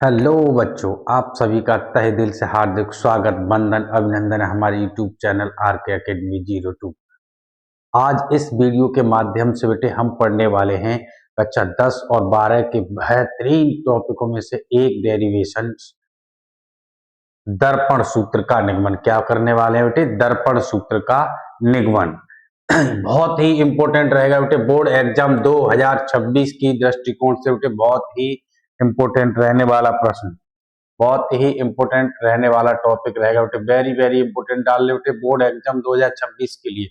Hello बच्चों, आप सभी का तहे दिल से हार्दिक स्वागत, वंदन, अभिनंदन है हमारे यूट्यूब चैनल आरके अकेडमी 02। आज इस वीडियो के माध्यम से बेटे हम पढ़ने वाले हैं कक्षा 10 और 12 के बेहतरीन टॉपिकों में से एक डेरिवेशन, दर्पण सूत्र का निगमन। क्या करने वाले हैं बेटे? दर्पण सूत्र का निगमन। बहुत ही इंपॉर्टेंट रहेगा बेटे, बोर्ड एग्जाम 2026 की दृष्टिकोण से बेटे बहुत ही इंपॉर्टेंट रहने वाला प्रश्न, बहुत ही इंपॉर्टेंट रहने वाला टॉपिक रहेगा बेटे। वेरी वेरी इंपॉर्टेंट डाल ले बेटे बोर्ड एग्जाम 2026 के लिए।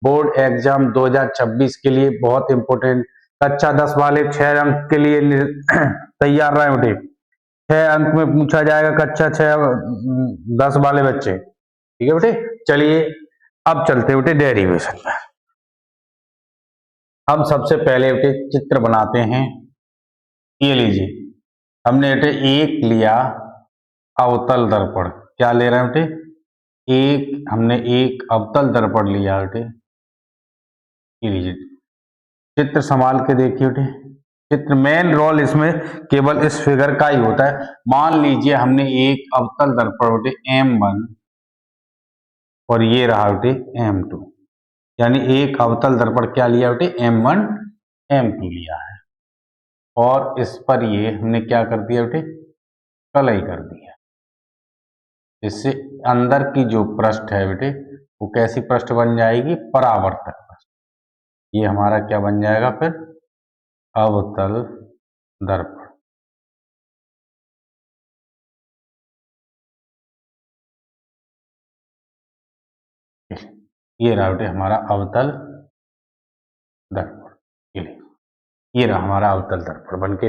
बोर्ड एग्जाम 2026 के लिए बहुत इंपॉर्टेंट। कक्षा 10 वाले 6 अंक के लिए तैयार रहे बेटे। 6 अंक में पूछा जाएगा कक्षा 6 10 वाले बच्चे, ठीक है बेटे। चलिए अब चलते बेटे डेरिवेशन में। हम सबसे पहले बेटे चित्र बनाते हैं। ये लीजिए, हमने बेटे एक लिया अवतल दर्पण। क्या ले रहे हैं बेटे? हमने एक अवतल दर्पण लिया बेटे। ये लीजिए, चित्र संभाल के देखिए बेटे। चित्र मेन रोल इसमें केवल इस फिगर का ही होता है। मान लीजिए हमने एक अवतल दर्पण बेटे M1 और ये रहा बेटे M2, यानी एक अवतल दर्पण क्या लिया बेटे? M1 M2 लिया है, और इस पर ये हमने क्या कर दिया बेटे? कलई कर दिया। इससे अंदर की जो पृष्ठ है बेटे वो कैसी पृष्ठ बन जाएगी? परावर्तक पृष्ठ। ये हमारा क्या बन जाएगा फिर? अवतल दर्पण। ये रहा बेटे हमारा अवतल दर्पण। ये रहा हमारा अवतल दर्पण बनके।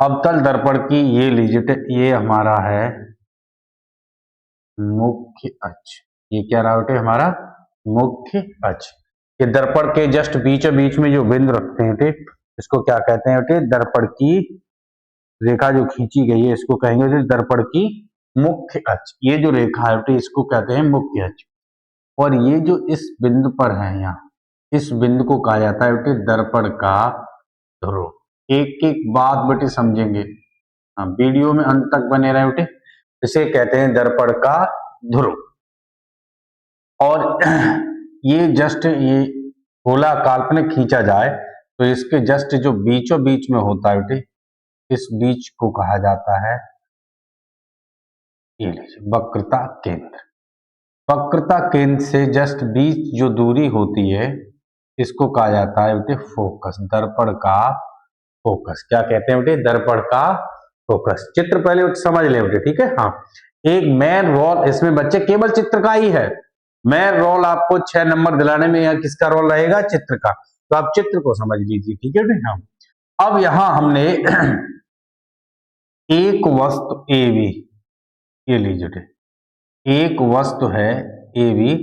अवतल दर्पण की ये लीजिए, ये हमारा है मुख्य अक्ष। ये क्या रहा बेटे? हमारा मुख्य अक्ष। ये दर्पण के जस्ट बीचों बीच में जो बिंदु रखते हैं बेटे, इसको क्या कहते हैं बेटे? दर्पण की रेखा जो खींची गई है इसको कहेंगे बेटे दर्पण की मुख्य अक्ष। ये जो रेखा है बेटे इसको कहते हैं मुख्य अक्ष। और ये जो इस बिंदु पर है, यहाँ इस बिंदु को कहा जाता है बेटे दर्पण का ध्रुव। एक एक बात बेटे समझेंगे, हाँ वीडियो में अंत तक बने रहे बेटे। इसे कहते हैं दर्पण का ध्रुव। और ये जस्ट ये गोला काल्पनिक खींचा जाए तो इसके जस्ट जो बीचों बीच में होता है बेटे, इस बीच को कहा जाता है, ये लीजिए, वक्रता केंद्र। वक्रता केंद्र से जस्ट बीच जो दूरी होती है इसको कहा जाता है बेटे फोकस, दर्पण का फोकस। क्या कहते हैं बेटे? दर्पण का फोकस। चित्र पहले समझ ले बेटे, ठीक है। हाँ, एक मेन रोल इसमें बच्चे केवल चित्र का ही है। मेन रोल आपको 6 नंबर दिलाने में यहाँ किसका रोल रहेगा? चित्र का। तो आप चित्र को समझ लीजिए, ठीक है बेटे। हाँ, अब यहां हमने एक वस्तु AB, ये लीजिए बेटे, एक वस्तु है AB,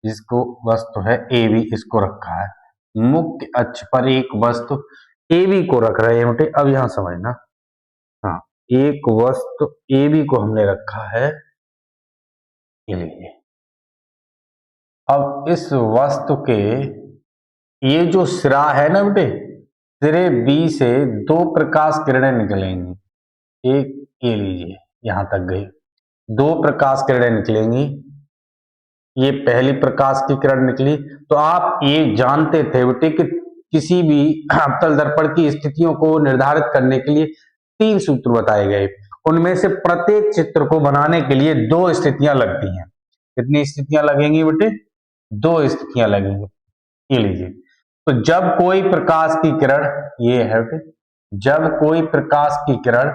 जिसको वस्तु है AB इसको रखा है मुख्य अक्ष पर। एक वस्तु AB को रख रहे हैं बेटे। अब यहां समझना, हाँ एक वस्तु AB को हमने रखा है, ये लीजिए। अब इस वस्तु के ये जो सिरा है ना बेटे, सिरे B से 2 प्रकाश किरणें निकलेंगी। एक, ये लीजिए यहां तक गई, 2 प्रकाश किरणें निकलेंगी। ये पहली प्रकाश की किरण निकली। तो आप ये जानते थे बेटे कि किसी भी अवतल दर्पण की स्थितियों को निर्धारित करने के लिए 3 सूत्र बताए गए। उनमें से प्रत्येक चित्र को बनाने के लिए 2 स्थितियां लगती हैं। कितनी स्थितियां लगेंगी बेटे? 2 स्थितियां लगेंगी। ये लीजिए, तो जब कोई प्रकाश की किरण, ये है बेटे, जब कोई प्रकाश की किरण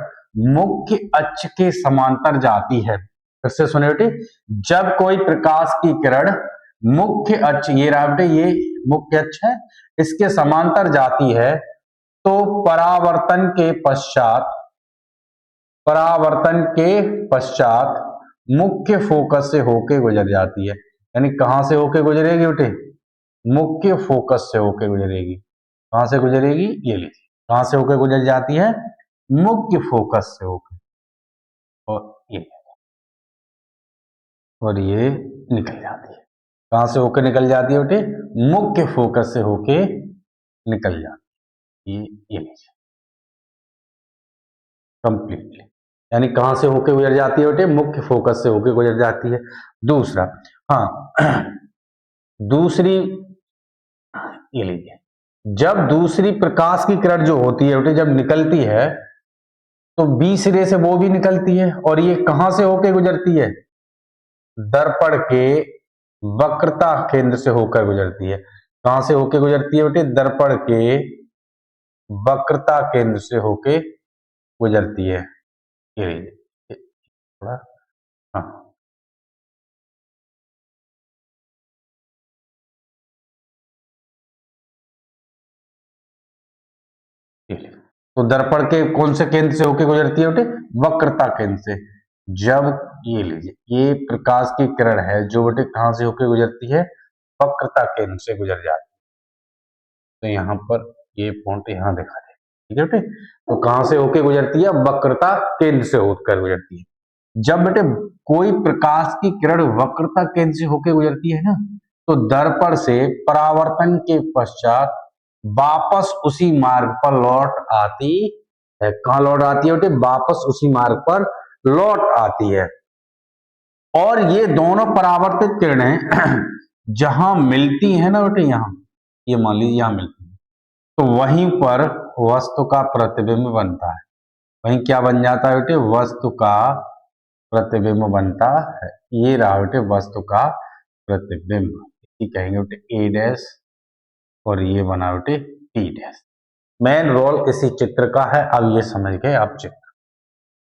मुख्य अक्ष के समांतर जाती है, इससे सुने बेटे, जब कोई प्रकाश की किरण मुख्य अक्ष, ये रहा बेटे, ये मुख्य अक्ष है, इसके समांतर जाती है तो परावर्तन के पश्चात मुख्य फोकस से होके गुजर जाती है। यानी कहां से होके गुजरेगी बेटे? मुख्य फोकस से होके गुजरेगी। कहां से गुजरेगी? ये लीजिए, कहां से होके गुजर जाती है? मुख्य फोकस से होकर, और ये निकल जाती है। कहां से होकर निकल जाती है बेटे? मुख्य फोकस से होके निकल जाती है। ये लीजिए, कंप्लीटली, यानी कहां से होके गुजर जाती है बेटे, मुख्य फोकस से होके गुजर जाती है। दूसरा, हाँ दूसरी, ये लीजिए, जब दूसरी प्रकाश की किरण जो होती है बेटे जब निकलती है तो बी सिरे से वो भी निकलती है, और ये कहां से होके गुजरती है, दर्पण के वक्रता केंद्र से होकर गुजरती है। कहां से होके गुजरती है बेटे, दर्पण के वक्रता केंद्र से होके गुजरती है। ये लीजिए थोड़ा, हाँ तो दर्पण के कौन से केंद्र से होकर गुजरती है बेटे, वक्रता केंद्र से। जब ये लीजिए, ये प्रकाश की किरण है जो बेटे कहां से होकर गुजरती है, वक्रता केंद्र से गुजर जाती है। तो यहाँ पर ये पॉइंट यहाँ दिखा दे, ठीक है बेटे। तो कहां से होकर गुजरती है, वक्रता केंद्र से होकर गुजरती है। जब बेटे कोई प्रकाश की किरण वक्रता केंद्र से होकर गुजरती है ना, तो दर्पण से परावर्तन के पश्चात वापस उसी मार्ग पर लौट आती है। कहां लौट आती है बेटे, वापस उसी मार्ग पर लौट आती है। और ये दोनों परावर्तित किरणें जहां मिलती है ना बेटे, यहां ये मान लीजिए यहां मिलती है, तो वहीं पर वस्तु का प्रतिबिंब बनता है। वहीं क्या बन जाता है बेटे, वस्तु का प्रतिबिंब बनता है। ये रहा बेटे वस्तु का प्रतिबिंब, इसी कहेंगे बेटे ए डैश, और ये बना बेटे टी डैश। मेन रोल इसी चित्र का है। अब ये समझ गए आप चित्र।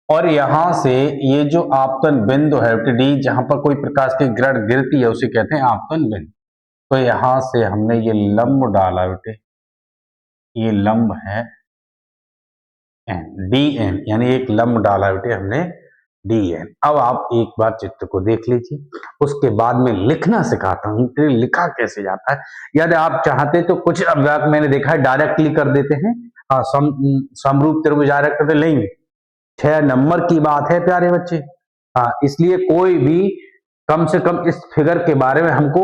और यहां से ये जो आपतन बिंदु है बेटे डी, जहां पर कोई प्रकाश की किरण गिरती है उसे कहते हैं आपतन बिंदु। तो यहां से हमने ये लंब डाला बेटे, ये लंब है डी एन, यानी एक लंब डाला बेटे हमने डी एन। अब आप एक बार चित्र को देख लीजिए, उसके बाद में लिखना सिखाता हूं कि लिखा कैसे जाता है। यदि आप चाहते तो कुछ अभ्यास मैंने देखा है डायरेक्टली कर देते हैं, हाँ समरूप त्रिभुज डायरेक्ट तो लेंगे। 6 नंबर की बात है प्यारे बच्चे, हाँ इसलिए कोई भी कम से कम इस फिगर के बारे में हमको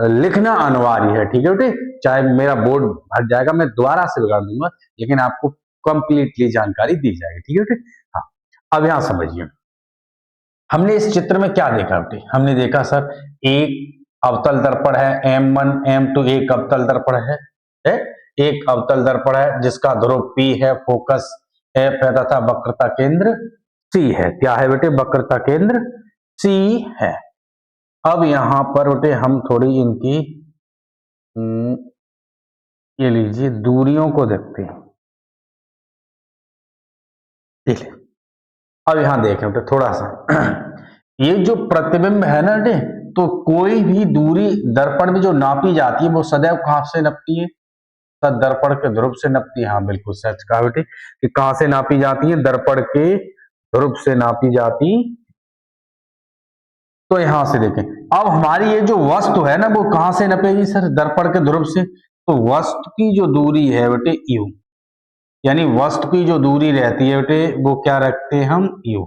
लिखना अनिवार्य है, ठीक है बेटे। चाहे मेरा बोर्ड भर जाएगा, मैं दोबारा से लगा दूंगा, लेकिन आपको कंप्लीटली जानकारी दी जाएगी, ठीक है बेटे। हाँ अब यहां समझिए, हमने इस चित्र में क्या देखा बेटे, हमने देखा सर एक अवतल दर्पण है M1 M2, एक अवतल दर्पण है, एक अवतल दर्पण है जिसका ध्रुव P है, फोकस F है तथा वक्रता केंद्र C है। क्या है बेटे, वक्रता केंद्र C है। अब यहां पर बेटे हम थोड़ी इनकी ये लीजिए दूरियों को देखते हैं। अब यहां देखें बेटे थोड़ा सा ये जो प्रतिबिंब है ना बेटे, तो कोई भी दूरी दर्पण में जो नापी जाती है वो सदैव कहां से नपती है, दर्पण के ध्रुव से नपती है। हाँ बिल्कुल सच कहा बेटे कि कहां से नापी जाती है, दर्पण के ध्रुव से नापी जाती। तो यहां से देखें, अब हमारी ये जो वस्तु है ना वो कहां से नपेगी सर, दर्पण के ध्रुव से। तो वस्तु की जो दूरी है बेटे यू, यानी वस्तु की जो दूरी रहती है बेटे वो क्या रखते हैं हम, यू,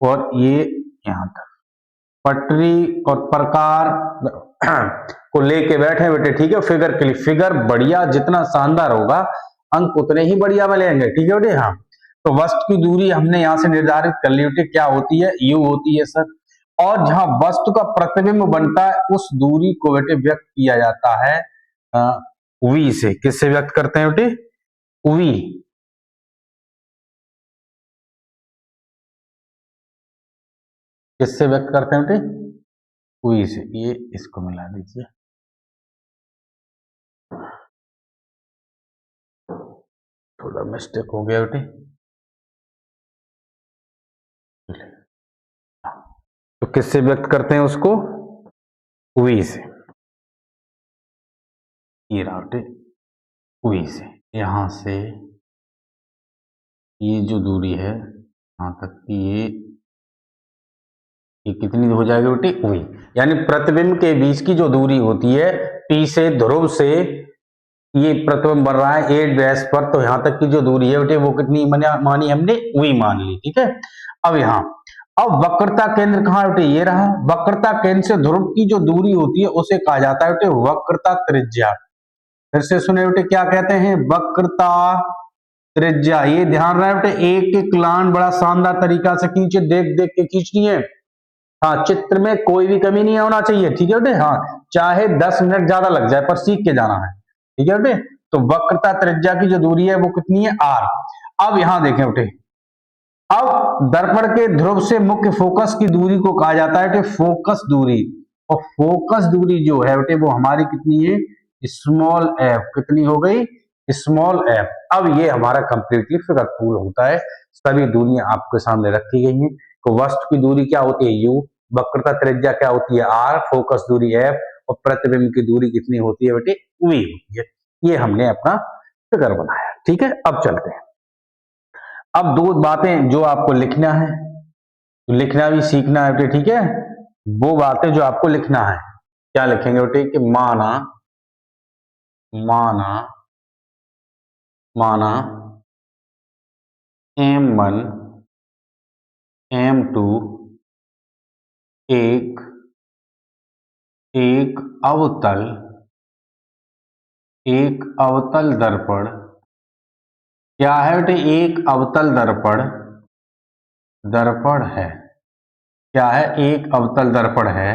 और ये यहां तक पटरी और प्रकार को लेके बैठे बेटे, ठीक है। फिगर के लिए फिगर बढ़िया, जितना शानदार होगा अंक उतने ही बढ़िया मिलेंगे, ठीक है बेटे। हाँ तो वस्तु की दूरी हमने यहां से निर्धारित कर ली बेटे, क्या होती है, यू होती है सर। और जहां वस्तु का प्रतिबिंब बनता है उस दूरी को बेटे व्यक्त किया जाता है वी से। किससे व्यक्त करते हैं बेटे, वी। किससे व्यक्त करते हैं बेटे, वी से। ये इसको मिला दीजिए, थोड़ा मिस्टेक हो गया बेटे। तो किससे व्यक्त करते हैं उसको, वी से। ये रहा बेटे वी से, यहां से ये जो दूरी है यहां तक की ये कितनी हो जाएगी बेटे, वी। यानी प्रतिबिंब के बीच की जो दूरी होती है P से ध्रुव से, ये प्रतिबिंब बन रहा है 8 डैश पर, तो यहां तक की जो दूरी है बेटे वो कितनी मानी हमने, वी मान ली, ठीक है। अब यहां अब वक्रता केंद्र कहां बेटे, ये रहा। वक्रता केंद्र से ध्रुव की जो दूरी होती है उसे कहा जाता है बेटे वक्रता त्रिज्या। फिर से सुने बेटे क्या कहते हैं, वक्रता त्रिज्या, ये ध्यान रहे बेटे, एक एक लाइन बड़ा शानदार तरीका से खींचे, देख देख के खींचनी है। हाँ, चित्र में कोई भी कमी नहीं होना चाहिए, ठीक है बेटे। हाँ, चाहे 10 मिनट ज्यादा लग जाए पर सीख के जाना है, ठीक है बेटे। तो वक्रता त्रिज्या की जो दूरी है वो कितनी है, r। अब यहां देखें बेटे, अब दर्पण के ध्रुव से मुख्य फोकस की दूरी को कहा जाता है बेटे फोकस दूरी। और फोकस दूरी जो है बेटे वो हमारी कितनी है, स्मॉल f। कितनी हो गई, स्मॉल f। अब ये हमारा कंप्लीटली फिगरफुल होता है, सभी दूरियां आपके सामने रखी गई हैं। तो वस्तु की दूरी क्या होती है, u, वक्रता त्रिज्या क्या होती है, r, फोकस दूरी f, और प्रतिबिंब की दूरी कितनी होती है बेटे, v होती है। ये हमने अपना फिगर बनाया, ठीक है। अब चलते हैं, अब दो बातें जो आपको लिखना है, लिखना भी सीखना है बेटे, ठीक है। वो बातें जो आपको लिखना है, क्या लिखेंगे बेटे, कि माना माना माना M1 M2 एक एक अवतल दर्पण, क्या है बेटे, एक अवतल दर्पण है। क्या है, एक अवतल दर्पण है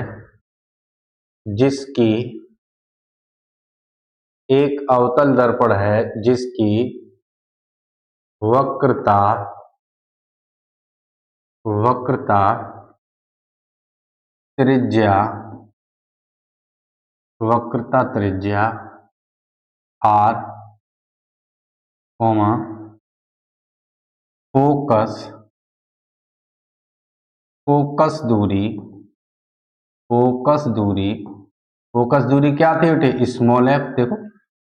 जिसकी वक्रता त्रिज्या r, फोकस दूरी क्या थी बेटे, स्मॉल f। देखो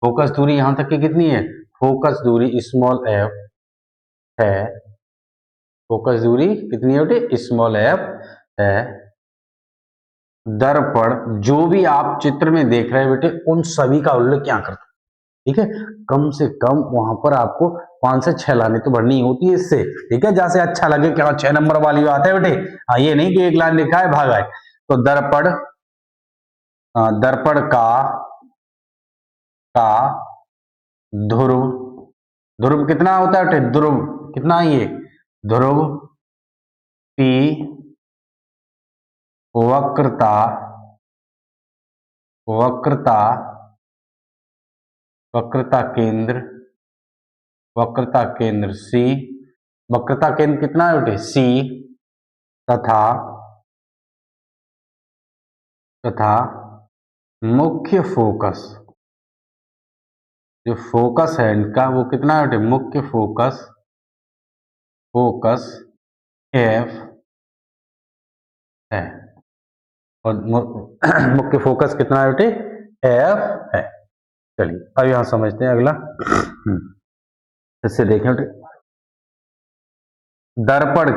फोकस दूरी यहां तक की कितनी है, फोकस दूरी स्मॉल f है। फोकस दूरी कितनी है बेटे, स्मॉल f है। दर्पण, जो भी आप चित्र में देख रहे हैं बेटे उन सभी का उल्लेख क्या करता है, ठीक है। कम से कम वहां पर आपको 5 से 6 लाइनें तो भरनी होती है इससे, ठीक है, जैसे अच्छा लगे। क्या 6 नंबर वाली बात है बेटे, हाँ, ये नहीं कि एक लाइन लिखा है भाग आए। तो दर्पण का ध्रुव, कितना होता है बेटे, ध्रुव कितना है ये, ध्रुव P वक्रता केंद्र C, वक्रता केंद्र कितना है बेटे, C, तथा मुख्य फोकस, जो फोकस है इनका वो कितना है बेटे, मुख्य फोकस F है। और मुख्य फोकस कितना है बेटे, F है। चलिए अब यहां समझते हैं अगला। इससे देखें बेटे, दर्पण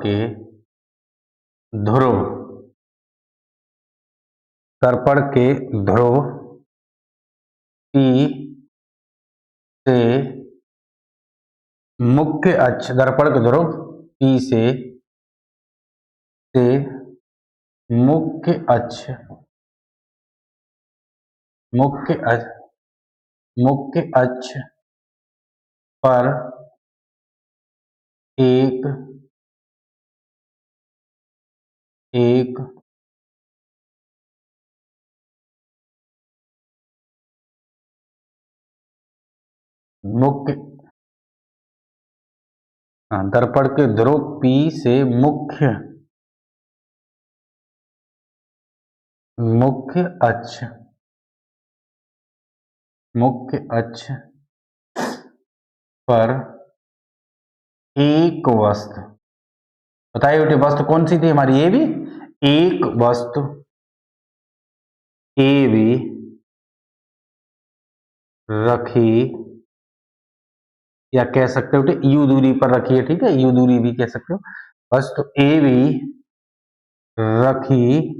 के ध्रुव P से मुख्य अक्ष, दर्पण के ध्रुव P से मुख्य अक्ष पर एक मुख्य, दर्पण के ध्रुव P से मुख्य अक्ष पर एक वस्तु, बताइए बेटे वस्तु कौन सी थी हमारी, ये भी एक वस्तु ए भी रखी, या कह सकते हो बेटे यू दूरी पर रखी है, ठीक है, यू दूरी भी कह सकते हो। वस्तु ए भी रखी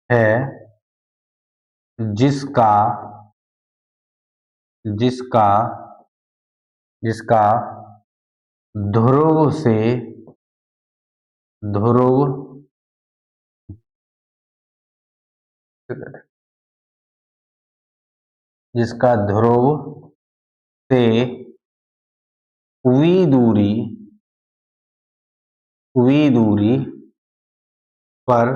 है जिसका ध्रुव जिसका ध्रुव से वी दूरी पर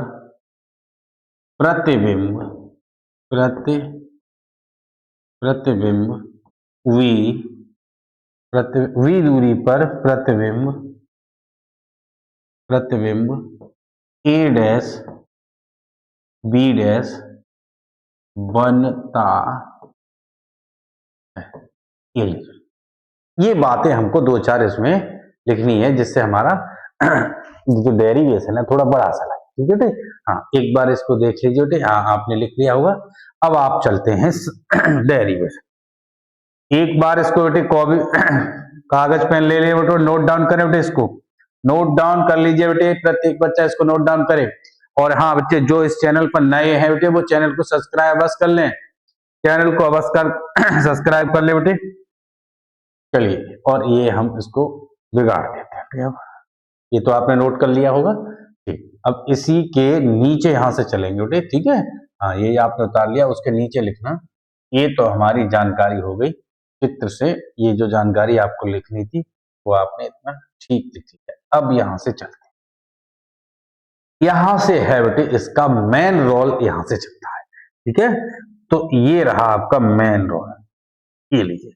प्रतिबिंब वी वी दूरी पर प्रतिबिंब ए डैश बी डैश बनता है। ये बातें हमको दो चार इसमें लिखनी है, जिससे हमारा जो डेरिवेशन है थोड़ा बड़ा सा लगे। ठीक है बेटे, हाँ एक बार इसको देख लीजिए बेटे। हाँ आपने लिख लिया होगा। अब आप चलते हैं डेरिवेशन। एक बार इसको बेटे कागज पेन ले लिए बेटे, नोट डाउन करें बेटे, इसको नोट डाउन कर लीजिए बेटे, प्रत्येक बच्चा इसको नोट डाउन करे। और हाँ बच्चे जो इस चैनल पर नए हैं बेटे, वो चैनल को सब्सक्राइब अवश्य कर लें, चैनल को अवश्य कर सब्सक्राइब कर ले बेटे। चलिए, और ये हम इसको बिगाड़ देते हैं। ये तो आपने नोट कर लिया होगा। ठीक, अब इसी के नीचे यहां से चलेंगे बेटे। ठीक है, हाँ ये आपने उतार लिया, उसके नीचे लिखना। ये तो हमारी जानकारी हो गई चित्र से। ये जो जानकारी आपको लिखनी थी वो आपने इतना ठीक लिखी है। अब यहां से चलते हैं। यहां से है बेटे, इसका मेन रोल यहां से चलता है। ठीक है, तो ये रहा आपका मेन रोल। ये लीजिए,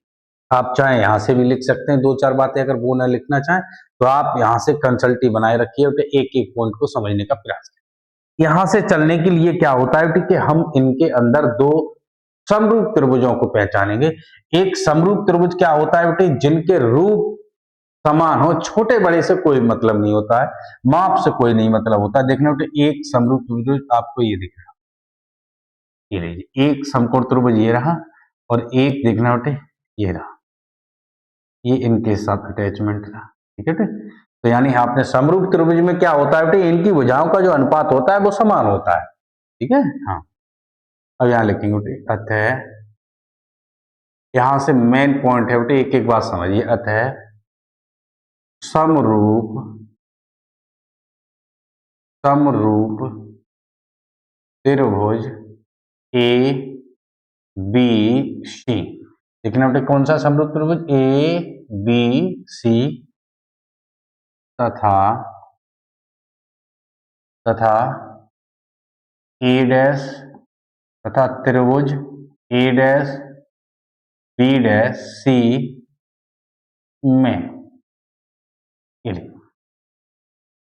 आप चाहे यहां से भी लिख सकते हैं दो चार बातें, अगर वो ना लिखना चाहें तो आप यहां से कंसल्टी बनाए रखिए, एक एक पॉइंट को समझने का प्रयास करें। यहां से चलने के लिए क्या होता है कि हम इनके अंदर दो समरूप त्रिभुजों को पहचानेंगे। एक समरूप त्रिभुज क्या होता है बेटे, जिनके रूप समान हो, छोटे बड़े से कोई मतलब नहीं होता है, माप से कोई नहीं मतलब होता है। देखना बेटे, एक समरूप त्रिभुज आपको ये दिख रहा, ये लीजिए एक समकोण त्रिभुज ये रहा, और एक देखना बेटे ये रहा, ये इनके साथ अटैचमेंट था। ठीक है बेटे, तो यानी आपने समरूप त्रिभुज में क्या होता है बेटे, इनकी भुजाओं का जो अनुपात होता है वो समान होता है। ठीक है, हाँ अब यहां लिखेंगे बेटे, अतः यहां से मेन पॉइंट है बेटे, एक एक बात समझिए। अतः समरूप त्रिभुज ए बी सी। देखना बेटे कौन सा समरूप त्रिभुज, ए बी सी तथा ए डैश तथा त्रिभुज A dash B dash C में।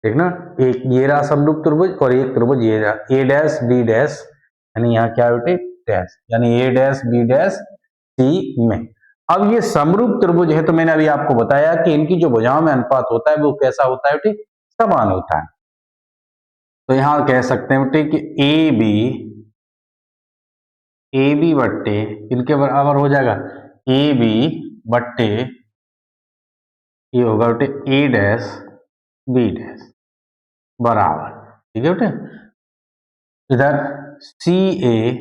देखना, एक ये रहा समरूप त्रिभुज और एक त्रिभुज ये रहा, ए डैश बी डैश, यानी यहाँ क्या बेटे डैश, यानी ए डैश बी डैश सी में। अब ये समरूप त्रिभुज है, तो मैंने अभी आपको बताया कि इनकी जो भुजाओं में अनुपात होता है वो कैसा होता है बेटे, समान होता है। तो यहां कह सकते हैं बेटे कि ए बी बट्टे इनके बराबर हो जाएगा, ए बी बट्टे ये होगा बेटे ए डैश बी डैश बराबर। ठीक है बेटे, इधर सी ए,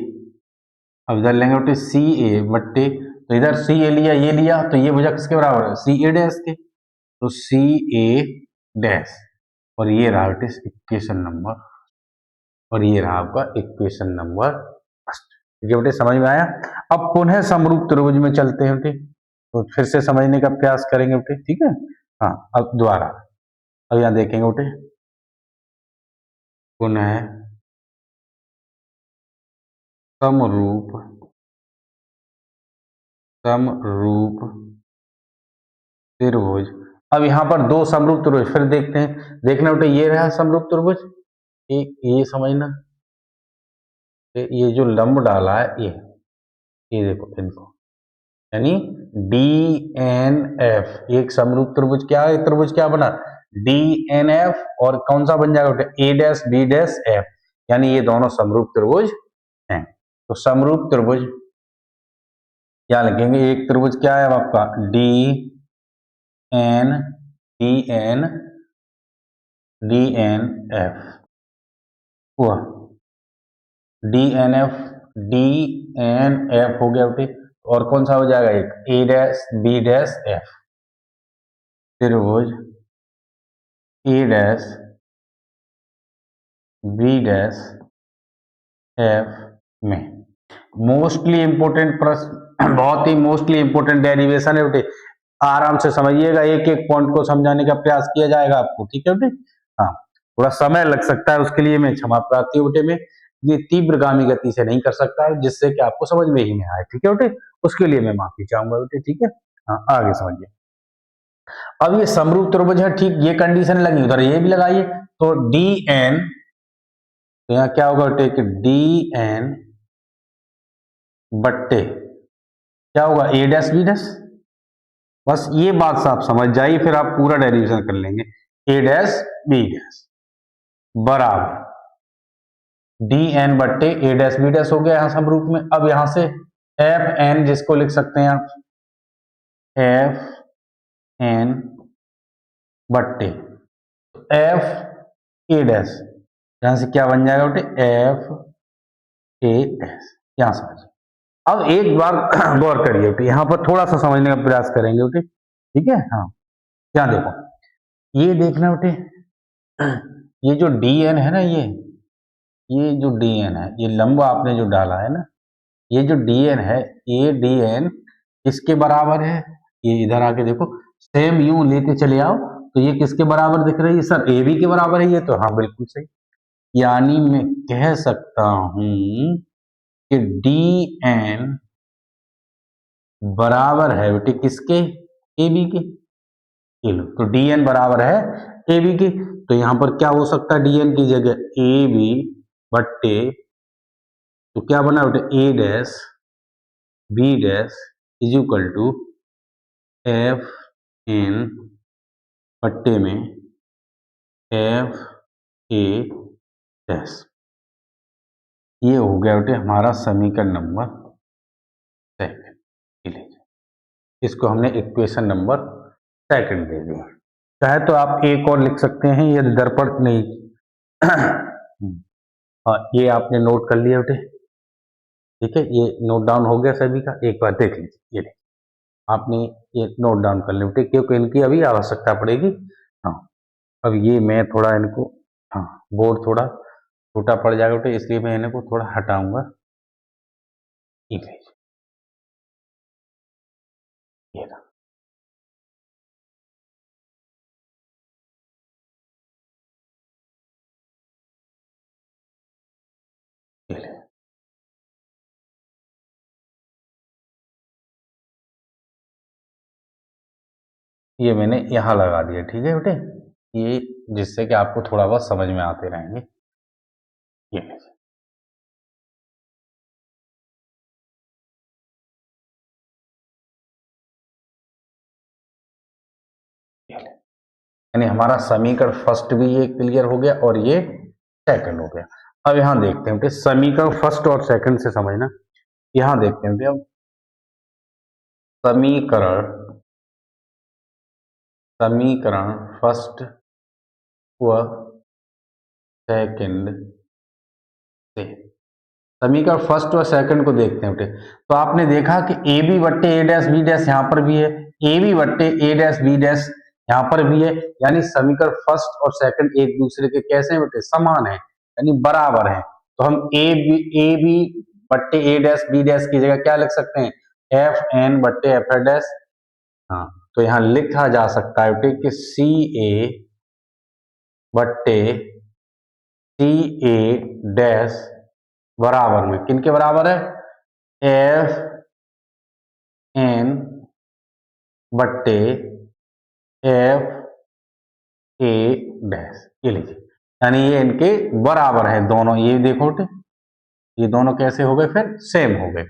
अब इधर लेंगे बेटे सी ए बट्टे, तो इधर सी ए लिया, ये लिया, तो ये भुजा किसके बराबर है, सी ए डैश के, तो सी ए डैश, और ये रहा बेटे इक्वेशन नंबर, और ये रहा आपका इक्वेशन नंबर फर्स्ट। ठीक है बेटे, समझ में आया। अब पुनः समरूप त्रिभुज में चलते हैं बेटे, तो फिर से समझने का प्रयास करेंगे बेटे। ठीक है, हाँ अब दोबारा, अब यहां देखेंगे बेटे, पुनः समरूप त्रिभुज। अब यहां पर दो समरूप त्रिभुज फिर देखते हैं। देखना बेटे, ये रहा समरूप त्रिभुज, एक ये समझना, ये जो लंब डाला है ये देखो इनको, यानी डी एन एफ, एक समरूप त्रिभुज क्या है, त्रिभुज क्या बना, डी एन एफ, और कौन सा बन जाएगा बेटे, A dash B dash F, यानी ये दोनों समरूप त्रिभुज हैं। तो समरूप त्रिभुज क्या लिखेंगे, एक त्रिभुज क्या है आपका D N D N D N F, हुआ डी एन एफ हो गया बेटे, और कौन सा हो जाएगा एक A dash B dash F, त्रिभुज A dash B dash F में। मोस्टली इंपोर्टेंट प्रश्न, बहुत ही मोस्टली इंपोर्टेंट डेरिवेशन है बेटे, आराम से समझिएगा, एक एक पॉइंट को समझाने का प्रयास किया जाएगा आपको, ठीक है बेटे। हाँ, थोड़ा समय लग सकता है, उसके लिए मैं क्षमा प्रार्थी हूँ बेटे। में ये तीव्रगामी गति से नहीं कर सकता है, जिससे कि आपको समझ में ही नहीं आए, ठीक है बेटे, उसके लिए मैं माफी चाहूंगा बेटे, ठीक है। हाँ, आगे समझिए। अब ये समरूप त्रिभुज है, ठीक, ये कंडीशन लगी, उधर ये भी लगाइए, तो डी एन, तो यहाँ क्या होगा बेटे कि डी एन बट्टे क्या होगा ए डैश बी डैश, बस ये बात से आप समझ जाइए, फिर आप पूरा डेरिवेशन कर लेंगे। ए डैश बी डैश बराबर डी एन बट्टे ए डैश बी डैश हो गया यहां समरूप में। अब यहां से एफ एन, जिसको लिख सकते हैं आप एफ एन बट्टे एफ ए डैश, यहां से क्या बन जाएगा बेटे एफ ए डैश, यहां समझिए। अब एक बार गौर करिए बेटे, यहां पर थोड़ा सा समझने का प्रयास करेंगे बेटे, ठीक है। हाँ, क्या देखो, ये देखना बेटे, ये जो डी एन है ना, ये जो डी एन है, ये लंबा आपने जो डाला है ना, ये जो डी एन है, ये डी एन किसके बराबर है, ये इधर आके देखो, सेम यूं लेते चले आओ, तो ये किसके बराबर दिख रही है सर, ए बी के बराबर है ये, तो हाँ बिल्कुल सही। यानी मैं कह सकता हूं कि डी एन बराबर है बेटे किसके, ए बी के। ये लो, तो डी एन बराबर है ए बी के, तो यहां पर क्या हो सकता है, डी एन की जगह ए बी बट्टे, तो क्या बना बेटे A dash B dash is equal to F N बट्टे में एफ ए डैश। ये हो गया बेटे हमारा समीकरण नंबर सेकंड, इसको हमने इक्वेशन नंबर सेकंड दे दिया। चाहे तो आप एक और लिख सकते हैं, यदि दर्पण नहीं हाँ, ये आपने नोट कर लिया बेटे, ठीक है, ये नोट डाउन हो गया सभी का, एक बार देख लीजिए, ये आपने ये नोट डाउन कर लिया बेटे, क्योंकि इनकी अभी आवश्यकता पड़ेगी। हाँ, अब ये मैं थोड़ा इनको, हाँ, बोर्ड थोड़ा छोटा पड़ जाएगा बेटे, इसलिए मैं इनको थोड़ा हटाऊंगा, ठीक है, ये रहा। ये ले। ये मैंने यहाँ लगा दिया, ठीक है बेटे, ये जिससे कि आपको थोड़ा बहुत समझ में आते रहेंगे। ये ले। यानी हमारा समीकरण फर्स्ट भी ये क्लियर हो गया और ये सेकंड हो गया। अब यहां देखते हैं बेटे, समीकरण फर्स्ट और सेकंड से समझना, यहां देखते हैं बेटे, अब समीकरण समीकरण फर्स्ट व सेकंड से, समीकरण फर्स्ट और सेकंड को देखते हैं बेटे, तो आपने देखा कि ए बी बट्टे ए डैश बी डैश यहां पर भी है, ए बी बट्टे ए डैश बी डैश यहां पर भी है, यानी समीकरण फर्स्ट और सेकंड एक दूसरे के कैसे हैं बेटे, समान है, यानी बराबर है। तो हम ए बी बट्टे ए डैश बी डैश की जगह क्या लिख सकते हैं, एफ एन बट्टे एफ डैश। हाँ, तो यहां लिखा जा सकता है बेटे कि सी ए बट्टे सी ए डैश बराबर में किन के बराबर है, एफ एन बट्टे एफ ए डैश, ये लीजिए, यानी ये इनके बराबर है दोनों, ये देखो ये दोनों कैसे हो गए, फिर सेम हो गए।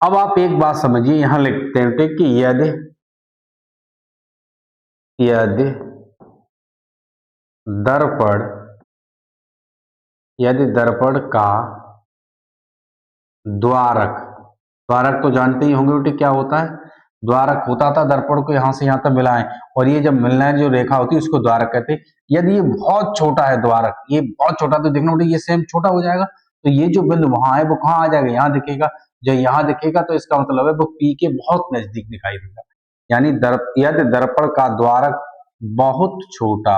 अब आप एक बात समझिए, यहां लिखते हैं कि यदि यदि दर्पण यदि दर्पण का द्वारक, द्वारक तो जानते ही होंगे बेटे क्या होता है, द्वारक होता था दर्पण को यहां से यहां तक मिलाएं, और ये जब मिलना जो रेखा होती है उसको द्वारक कहते हैं। यदि ये बहुत छोटा है द्वारक, ये बहुत छोटा, तो देखना बेटे ये सेम छोटा हो जाएगा, तो ये जो बिंदु वहां है वो कहाँ आ जाएगा, यहाँ दिखेगा, जो यहाँ दिखेगा तो इसका मतलब है वो पी के बहुत नजदीक दिखाई देगा। यानी यदि दर्पण का द्वारक बहुत छोटा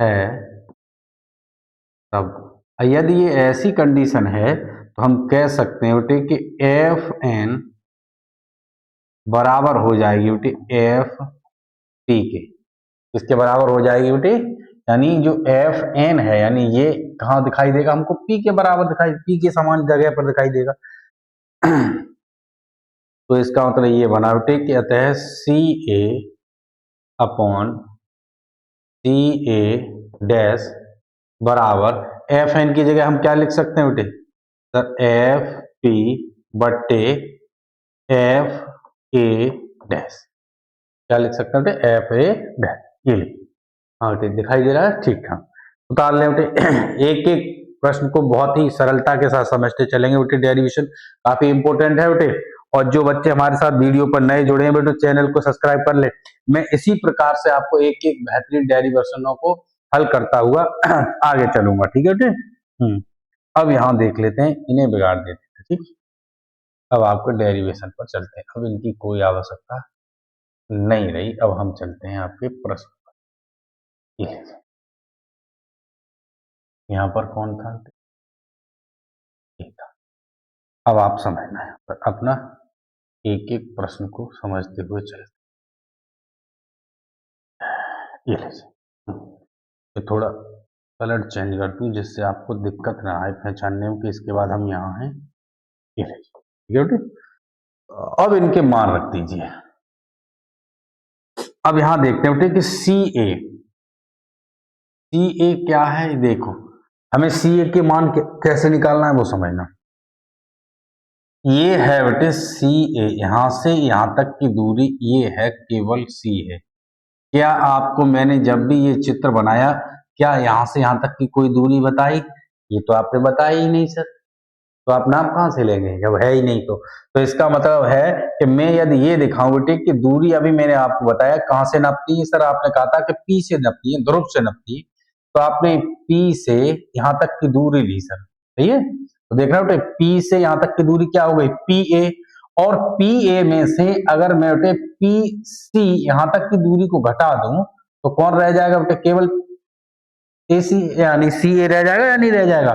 है तब यदि ये ऐसी कंडीशन है तो हम कह सकते हैं बेटे कि एफ एन बराबर हो जाएगी बेटे एफ टी के। इसके बराबर हो जाएगी बेटे, यानी जो एफ एन है यानी ये कहाँ दिखाई देगा हमको, पी के बराबर दिखाई, पी के समान जगह पर दिखाई देगा। तो इसका मतलब ये बना बेटे कि अतः सी ए अपॉन सी ए डैश बराबर एफ एन की जगह हम क्या लिख सकते हैं बेटे, सर एफ पी बट्टे एफ ए डैश, क्या लिख सकते हैं बेटे, एफ ए डैश, ये हाँ बेटे दिखाई दे रहा है, ठीक है। उतार लें बेटे, एक एक प्रश्न को बहुत ही सरलता के साथ समझते चलेंगे बेटे। डेरिवेशन काफी इंपॉर्टेंट है बेटे, और जो बच्चे हमारे साथ वीडियो पर नए जुड़े हैं बेटे चैनल को सब्सक्राइब कर ले। मैं इसी प्रकार से आपको एक एक बेहतरीन डेरिवेशनों को हल करता हुआ आगे चलूंगा, ठीक है बेटे। अब यहाँ देख लेते हैं, इन्हें बिगाड़ देते हैं, ठीक। अब आपको डेरिवेशन पर चलते हैं, अब इनकी कोई आवश्यकता नहीं रही। अब हम चलते हैं आपके प्रश्न पर। यहाँ पर कौन था, ठीक था। अब आप समझना है पर अपना एक एक प्रश्न को समझते हुए चलते। ये तो थोड़ा कलर चेंज कर दूं जिससे आपको दिक्कत ना आए पहचानने में कि इसके बाद हम यहाँ हैं। ये ठीक है। अब इनके मान रख दीजिए। अब यहां देखते हैं कि सी ए क्या है, देखो हमें सी ए के मान कैसे निकालना है वो समझना। ये है बेटे सी ए, यहां से यहां तक की दूरी ये है, केवल सी है। क्या आपको मैंने जब भी ये चित्र बनाया क्या यहां से यहां तक की कोई दूरी बताई? ये तो आपने बताया ही नहीं सर, तो आप नाम कहां से लेंगे जब है ही नहीं तो इसका मतलब है कि मैं यदि ये दिखाऊं बेटे कि दूरी अभी मैंने आपको बताया कहां से नापती है, सर आपने कहा था कि पी से नापती है, ध्रुव से नापती है, तो आपने पी से यहां तक की दूरी ली सर, सही है। तो देखना बेटे पी से यहां तक की दूरी क्या हो गई, पी ए, और पी ए में से अगर मैं बेटे पी सी यहां तक की दूरी को घटा दूं तो कौन रह जाएगा बेटे, केवल ए सी यानी सी ए रह जाएगा या नहीं रह जाएगा?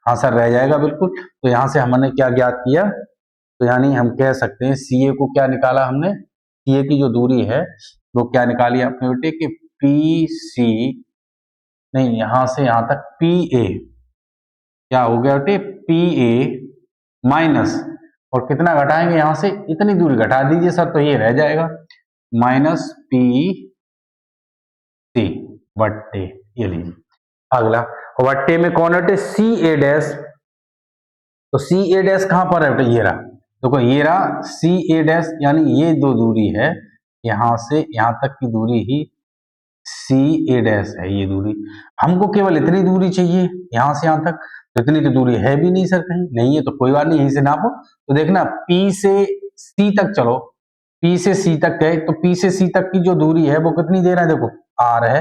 हाँ सर रह जाएगा बिल्कुल। तो यहां से हमने क्या ज्ञात किया, तो यानी हम कह सकते हैं सी ए को क्या निकाला हमने, सी ए की जो दूरी है वो क्या निकाली आपने बेटे कि पी सी, नहीं यहां से यहां तक पी ए क्या हो गया बेटे, पी ए माइनस, और कितना घटाएंगे यहां से, इतनी दूरी घटा दीजिए सर तो ये रह जाएगा माइनस पी सी बट्टे, ये लीजिए अगला वट्टे में कौन है सी ए डैश, तो सी ए डैश कहां पर है, ये रहा, देखो ये रहा सी ए डैश, यानी ये दो दूरी है, यहां से यहां तक की दूरी ही सी ए डैश है, ये दूरी। हमको केवल इतनी दूरी चाहिए यहां से यहां तक, तो इतनी तो दूरी है भी नहीं सर, कहीं नहीं है तो कोई बात नहीं, यहीं से नापो। तो देखना पी से सी तक चलो, पी से सी तक गए तो पी से सी तक की जो दूरी है वो कितनी दे रहा है, देखो आर है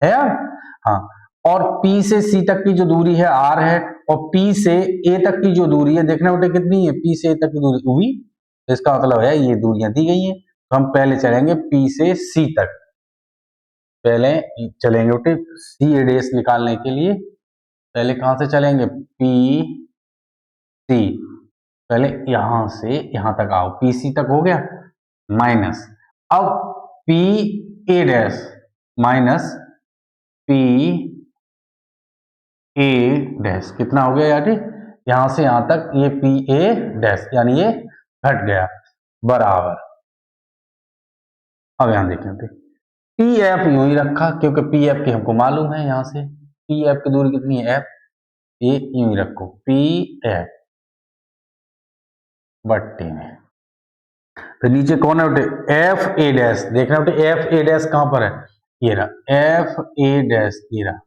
यार, हाँ, और P से C तक की जो दूरी है R है, और P से A तक की जो दूरी है देखना बेटे कितनी है, P से A तक की दूरी V, तो इसका मतलब है ये दूरियां दी गई हैं। तो हम पहले चलेंगे P से C तक, पहले चलेंगे बेटे C A डैश निकालने के लिए, पहले कहां से चलेंगे, P C, पहले यहां से यहां तक आओ, P C तक हो गया माइनस, अब P A dash minus P A dash कितना हो गया यार, यहां से यहां तक ये पी ए डैश यानी ये घट गया बराबर। अब यहां देखें पी एफ यूं ही रखा क्योंकि पी एफ की हमको मालूम है, यहां से पी एफ की दूरी कितनी है एफ, ये यूं ही रखो पी एफ बट्टे में, तो नीचे कौन है बेटे एफ ए डैश, देखना बेटे एफ ए डैश कहां पर है, ये रहा एफ ए डैश, ये रहा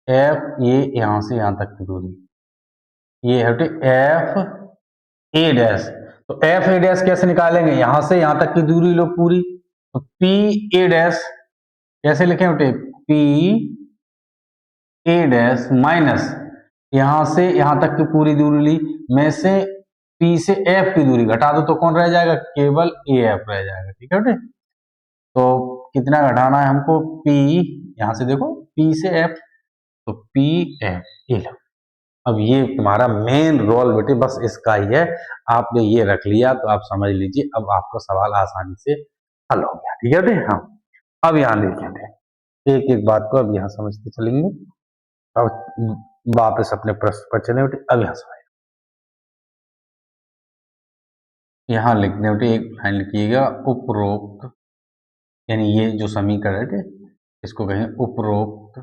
एफ, ये यहां से यहां तक की दूरी, ये है बेटे एफ ए डैश। तो एफ ए डैश कैसे निकालेंगे, यहां से यहां तक की दूरी लो पूरी, तो पी ए डैश कैसे लिखें बेटे, पी ए डैश माइनस यहां से यहां तक की पूरी दूरी ली, में से पी से एफ की दूरी घटा दो तो कौन रह जाएगा, केवल ए एफ रह जाएगा, ठीक है बेटे। तो कितना घटाना है हमको, पी यहां से देखो पी से एफ, तो पी एफ, ये लो। अब ये तुम्हारा मेन रोल बेटे बस इसका ही है, आपने ये रख लिया तो आप समझ लीजिए अब आपका सवाल आसानी से हल हो गया। ठीक है बेटे। हाँ, अब यहाँ देखेंगे एक एक बात को, अब यहाँ समझते चलेंगे। अब वापस अपने प्रश्न पर चले बेटे। अब यहाँ समझ, यहाँ लिखने बेटे एक लाइन लिखिएगा, उपरोक्त, यानी ये जो समीकरण है इसको कहें उपरोक्त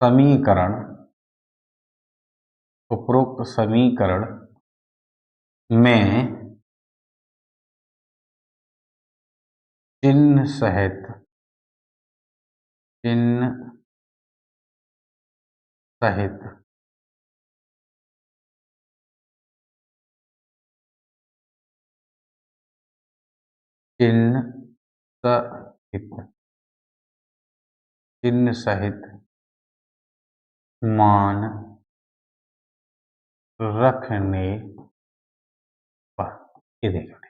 समीकरण, उपरोक्त समीकरण में चिन्ह सहित, चिन्ह सहित चिन्ह सहित, चिन्ह सहित मान रखने पर, ये देखो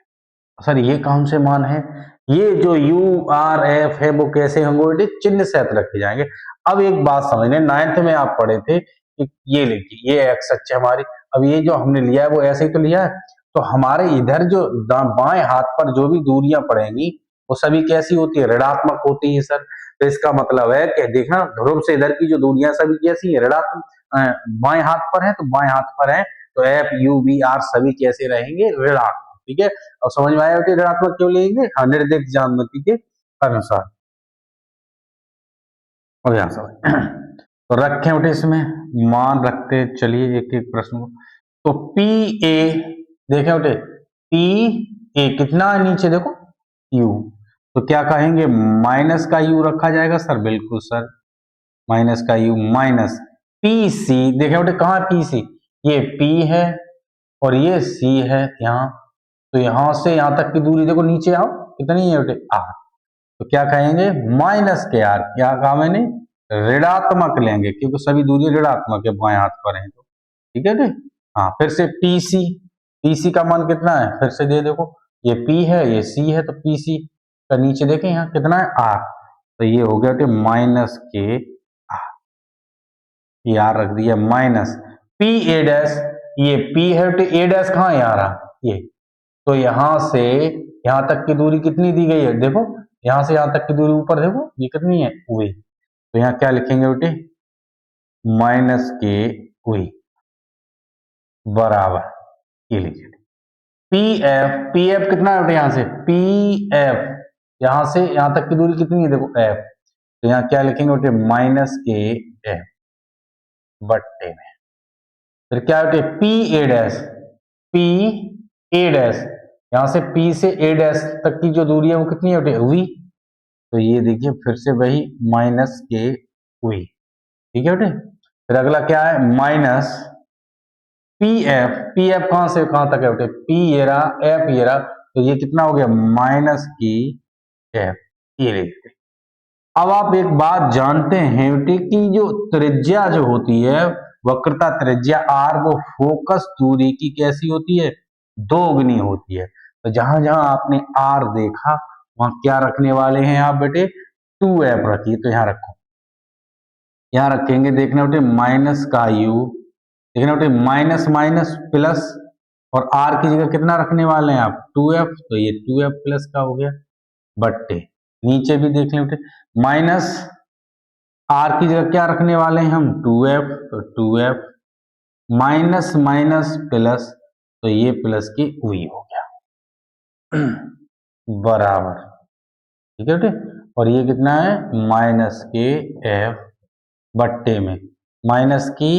सर ये कौन से मान है, ये जो यू आर एफ है वो कैसे होंगे बेटे, चिन्ह सहित रखे जाएंगे। अब एक बात समझने, 9th में आप पढ़े थे कि ये लिखिए ये एक्स अक्ष है हमारी, अब ये जो हमने लिया है वो ऐसे ही तो लिया है, तो हमारे इधर जो बाएं हाथ पर जो भी दूरियां पड़ेंगी वो सभी कैसी होती है, ऋणात्मक होती है सर। तो इसका मतलब है कि देखना ध्रुव से इधर की जो दूरियां सभी कैसी है, ऋणात्मक, बाएं हाथ पर है तो बाएं हाथ पर है, तो एफ यू बी आर सभी कैसे रहेंगे, ऋणात्मक। ठीक है, और समझ में आया बेटे ऋणात्मक क्यों लेंगे, हाँ निर्देश ज्यामिति के अनुसार। और यहाँ समझ तो रखें बेटे, इसमें मान रखते चलिए एक एक प्रश्न को। तो पी ए देखें बेटे, पी ए कितना है नीचे देखो यू, तो क्या कहेंगे माइनस का यू रखा जाएगा सर, बिल्कुल सर माइनस का यू, माइनस पी सी, देखें बेटे कहाँ है पी सी, ये पी है और ये सी है यहाँ, तो यहां से यहां तक की दूरी देखो, नीचे आओ कितनी है बेटे आर, तो क्या कहेंगे माइनस के आर, क्या कहा मैंने ऋणात्मक लेंगे क्योंकि सभी दूरी ऋणात्मक है बाएं हाथ पर है, तो ठीक है बेटे। हाँ फिर से पीसी, पीसी का मान कितना है फिर से दे देखो, ये पी है ये सी है, तो पीसी का नीचे देखें यहाँ कितना है आर, तो ये हो गया बेटे माइनस के आर, ये आर रख दिया माइनस पी ए डैश, ये पी है बेटे ए डैश कहाँ है आ रहा ये, तो यहां से यहां तक की दूरी कितनी दी गई है देखो, यहां से यहां तक की दूरी ऊपर देखो ये कितनी है वी, तो यहां क्या लिखेंगे बेटे माइनस के वी बराबर, ये लीजिए पी एफ कितना है बेटे, यहां से पी एफ, यहां से यहां तक की दूरी कितनी है देखो एफ, तो यहां क्या लिखेंगे बेटे माइनस के एफ बट्टे में, फिर क्या बेटे P A dash, P A dash, यहां से पी से ए डैश तक की जो दूरी है वो कितनी है बेटे वी, तो ये देखिए फिर से वही माइनस के वी, ठीक है बेटे। फिर अगला क्या है माइनस पी एफ कहां से कहां तक है बेटे, पी ये रहा एफ ये रहा, तो ये कितना हो गया माइनस की एफ, ये देखिए। अब आप एक बात जानते हैं बेटे कि जो त्रिज्या जो होती है वक्रता त्रिज्या आर, वो फोकस दूरी की कैसी होती है, दोगुनी होती है, तो जहां जहां आपने आर देखा वहां क्या रखने वाले हैं आप बेटे 2f रखिए, तो यहां रखो, यहां रखेंगे देखना बेटे माइनस का यू, देखना बेटे माइनस माइनस प्लस, और आर की जगह कितना रखने वाले हैं आप 2f, तो ये 2f प्लस का हो गया बट्टे, नीचे भी देख लें बेटे माइनस आर की जगह क्या रखने वाले हैं हम 2f, तो 2f माइनस माइनस प्लस, तो ये प्लस की वी हो गया बराबर, ठीक है बेटे, और ये कितना है माइनस के एफ बट्टे में माइनस की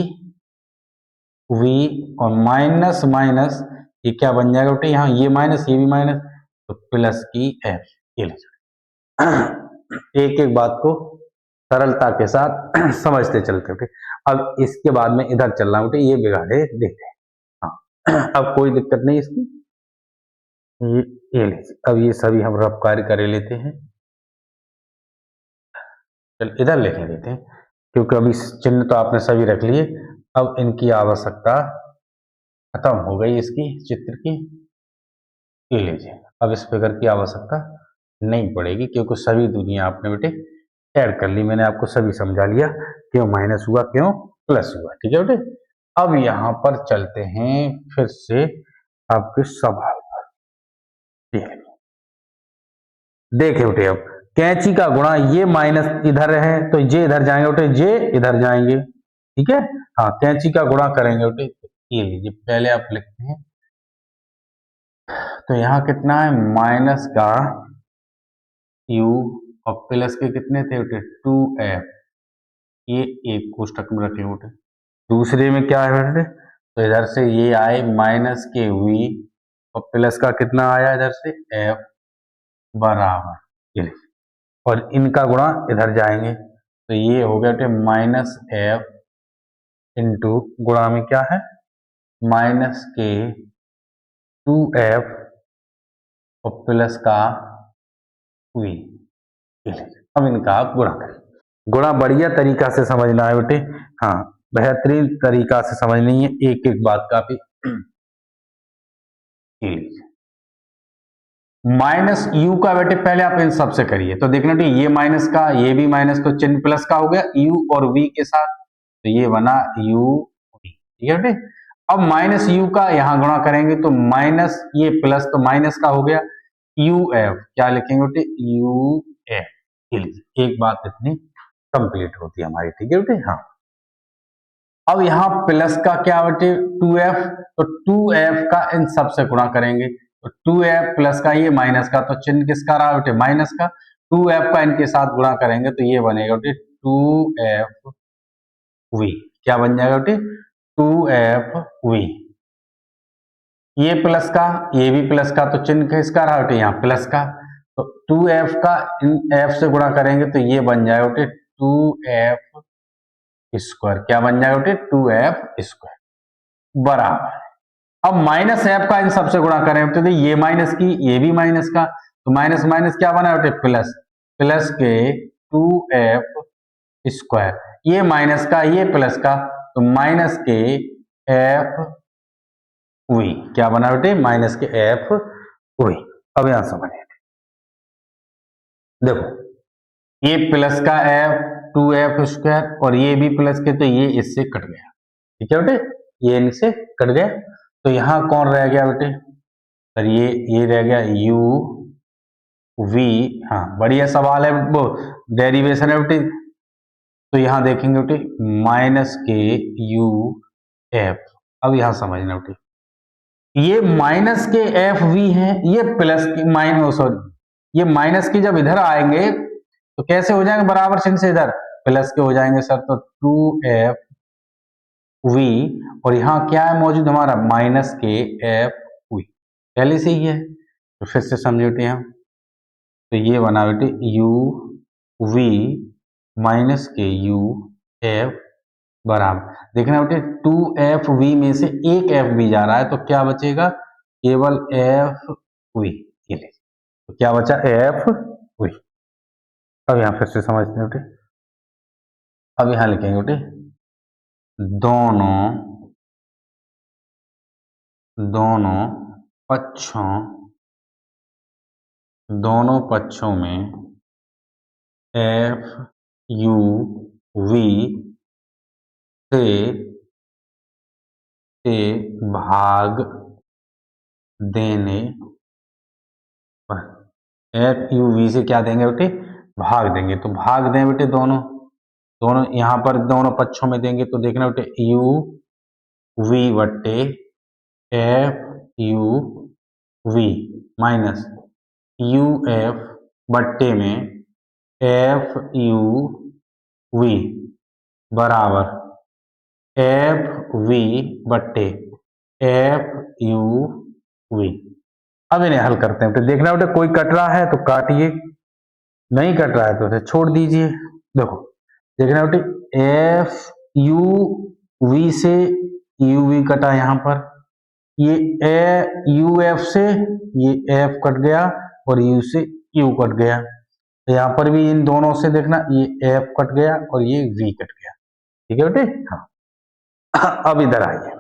वी, और माइनस माइनस ये क्या बन जाएगा बेटे, यहाँ ये माइनस ये भी माइनस, तो प्लस की एफ, ये एक एक बात को सरलता के साथ समझते चलते बेटे। अब इसके बाद में इधर चल रहा बेटे, ये बिगाड़े देते हैं, हाँ अब कोई दिक्कत नहीं इसकी, ये लीजिए, अब ये सभी हम रफ कार्य कर लेते हैं, चल इधर लिख देते हैं क्योंकि अभी चिन्ह तो आपने सभी रख लिए, अब इनकी आवश्यकता खत्म हो गई इसकी चित्र की, ये लीजिए अब इस फिगर की आवश्यकता नहीं पड़ेगी क्योंकि सभी दुनिया आपने बेटे ऐड कर ली मैंने, आपको सभी समझा लिया, क्यों माइनस हुआ क्यों प्लस हुआ। ठीक है बेटे, अब यहां पर चलते हैं फिर से आपके सवाल पर। देखे बेटे, अब कैंची का गुणा, ये माइनस इधर है तो जे इधर जाएंगे बेटे, जे इधर जाएंगे। ठीक है, हाँ कैंची का गुणा करेंगे बेटे, ये लीजिए पहले आप लिखते हैं, तो यहाँ कितना है माइनस का u और प्लस के कितने थे बेटे 2f, ये एक कोष्टक में रखे बेटे। दूसरे में क्या है बेटे, तो इधर से ये आए माइनस के v और प्लस का कितना आया इधर से f बराबर, ये लिखिए, और इनका गुणा इधर जाएंगे तो ये हो गया बेटे माइनस f इंटू गुणा में क्या है माइनस के 2f और प्लस का v। अब इनका आप गुणा करें, गुणा बढ़िया तरीका से समझना है बेटे, हाँ बेहतरीन तरीका से समझनी है, एक एक बात का भी। माइनस यू का बेटे पहले आप इन सबसे करिए, तो देखना बेटे ये माइनस का ये भी माइनस, तो चिन्ह प्लस का हो गया यू और वी के साथ, तो ये बना यू वी। ठीक है बेटे, अब माइनस यू का यहां गुणा करेंगे तो माइनस ये प्लस, तो माइनस का हो गया यू एफ, क्या लिखेंगे बेटे यू एफ। एक बात इतनी कंप्लीट होती है हमारी। ठीक है बेटे, हाँ अब यहाँ प्लस का क्या बेटे 2f, तो 2f का इन सबसे गुणा करेंगे, तो 2f प्लस का ये माइनस का, तो चिन्ह किसका रहा बेटे माइनस का, 2f का इनके साथ गुणा करेंगे तो ये बनेगा बेटे 2fv, क्या बन जाएगा बेटे 2fv। ये प्लस का ये भी प्लस का, तो चिन्ह किसका रहा बेटे यहाँ प्लस का, तो 2f का इन f से गुणा करेंगे तो ये बन जाएगा बेटे 2f स्क्वायर, क्या बन जाएगा बेटे 2f स्क्वायर बराबर। अब माइनस एफ का इन सबसे गुणा करें तो ये माइनस की ये भी माइनस का, तो माइनस माइनस क्या बना बेटे प्लस, प्लस के 2f स्क्वायर, ये माइनस का ये प्लस का, तो माइनस के एफ वी, क्या बना बेटे माइनस के एफ वी। अब यहां समझिए, देखो ये प्लस का एफ 2f स्क्वायर और ये भी प्लस के, तो ये इससे कट गया। ठीक है बेटे, ये इनसे कट गया, तो यहां कौन रह गया बेटे, सर ये रह गया u v। हाँ बढ़िया सवाल है, वो डेरिवेशन है बेटे, तो यहां देखेंगे बेटे माइनस के u f। अब यहां समझना बेटे, ये माइनस के एफ वी है, ये प्लस के माइनस, सॉरी ये माइनस के जब इधर आएंगे तो कैसे हो जाएंगे बराबर चिन्ह से इधर प्लस के हो जाएंगे सर, तो 2f वी, और यहाँ क्या है मौजूद हमारा माइनस के एफ वी, पहले से ही है, तो फिर से समझे बेटे यहाँ, तो ये बना बेटे यू वी माइनस के यू एफ बराबर, देखना बेटे 2f v में से एक एफ भी जा रहा है, तो क्या बचेगा केवल एफ वी, तो क्या बचा एफ वी। अब यहां फिर से समझते हैं बेटे, अब यहां लिखेंगे बेटे दोनों दोनों पक्षों में एफ यू वी से भाग देने पर, एफ यू वी से क्या देंगे बेटे भाग देंगे, तो भाग दें बेटे दोनों दोनों यहां पर दोनों पक्षों में देंगे, तो देखना बेटे यू वी बट्टे F U V minus U F बट्टे में एफ यू वी बराबर एफ वी बट्टे एफ यू वी। अब इन्हें हल करते हैं, तो देखना बेटे कोई कट रहा है तो काटिए, नहीं कट रहा है तो उसे छोड़ दीजिए। देखो देखना बेटे एफ यू वी से यू वी कटा यहां पर, ये ए यू एफ से ये एफ कट गया और यू से यू कट गया, तो यहां पर भी इन दोनों से देखना ये एफ कट गया और ये वी कट गया। ठीक है बेटे, हाँ अब इधर आइए,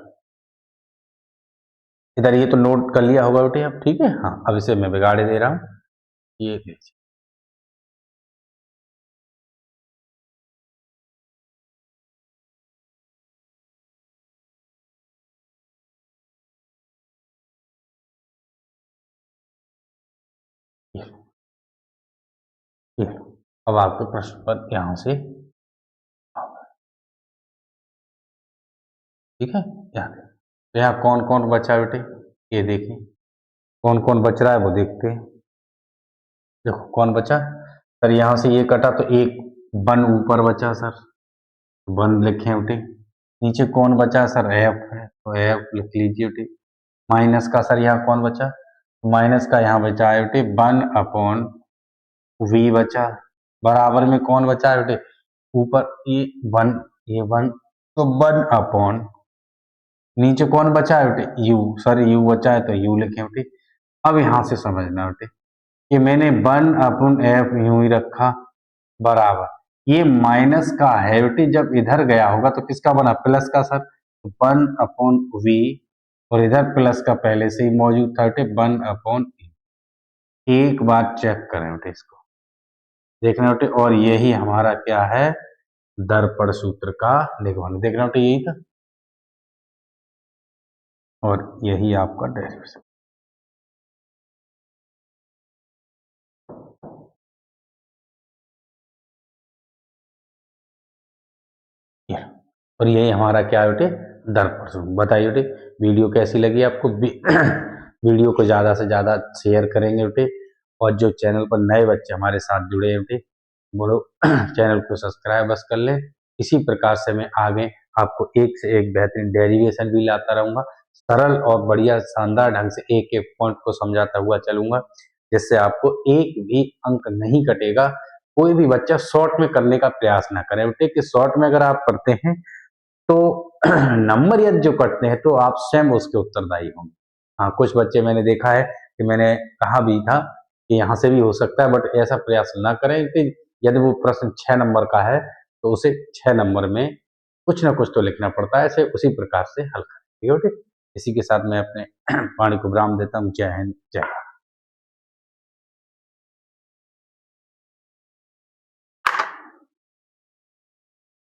इधर ये तो नोट कर लिया होगा बेटे अब, ठीक है हाँ, अब इसे मैं बिगाड़ दे रहा हूं, ये ये ये अब आपके प्रश्न पर यहां से ठीक है। यहाँ कौन कौन बचा बेटे, ये देखिए कौन कौन बच रहा है वो देखते हैं। देखो कौन बचा सर, यहाँ से ये कटा तो एक वन ऊपर बचा सर, वन लिखे बेटे। नीचे कौन बचा सर, एफ है तो एफ लिख लीजिए बेटे। माइनस का सर यहाँ कौन बचा, माइनस का यहाँ बचा है बेटे वन अपॉन वी बचा। बराबर में कौन बचा है बेटे, ऊपर ये वन तो वन अपॉन नीचे कौन बचा है बेटे यू, सर यू बचा है तो यू लिखे बेटे। अब यहां से समझना बेटे कि मैंने वन अपॉन एफ यूं ही रखा बराबर, ये माइनस का है बेटे, जब इधर गया होगा तो किसका बना, प्लस का सर, वन अपॉन वी, और इधर प्लस का पहले से ही मौजूद था बेटे वन अपॉन ई। एक बार चेक करें बेटे इसको, देखना बेटे, और यही हमारा क्या है, दर्पण सूत्र का निगमन। देखना बेटे यही था, और यही आपका डेरिवेशन। और यही हमारा क्या है बेटे, दर्पण सूत्र। बताइए बेटे वीडियो कैसी लगी आपको। वीडियो को ज़्यादा से ज़्यादा शेयर करेंगे बेटे, और जो चैनल पर नए बच्चे हमारे साथ जुड़े हैं बेटे वो लोग चैनल को सब्सक्राइब बस कर लें। इसी प्रकार से मैं आगे आपको एक से एक बेहतरीन डेरिवेशन भी लाता रहूँगा, सरल और बढ़िया शानदार ढंग से एक एक पॉइंट को समझाता हुआ चलूंगा, जिससे आपको एक भी अंक नहीं कटेगा। कोई भी बच्चा शॉर्ट में करने का प्रयास ना करे बेटे, कि शॉर्ट में अगर आप करते हैं तो नंबर यदि जो कटते हैं तो आप स्वयं उसके उत्तरदायी होंगे। हाँ कुछ बच्चे मैंने देखा है कि मैंने कहा भी था कि यहाँ से भी हो सकता है, बट ऐसा प्रयास ना करें कि यदि वो प्रश्न 6 नंबर का है तो उसे 6 नंबर में कुछ ना कुछ तो लिखना पड़ता है, ऐसे उसी प्रकार से हल करें। ठीक है बेटे, इसी के साथ मैं अपने वाणी को विराम देता हूँ। जय हिंद, जय भारत।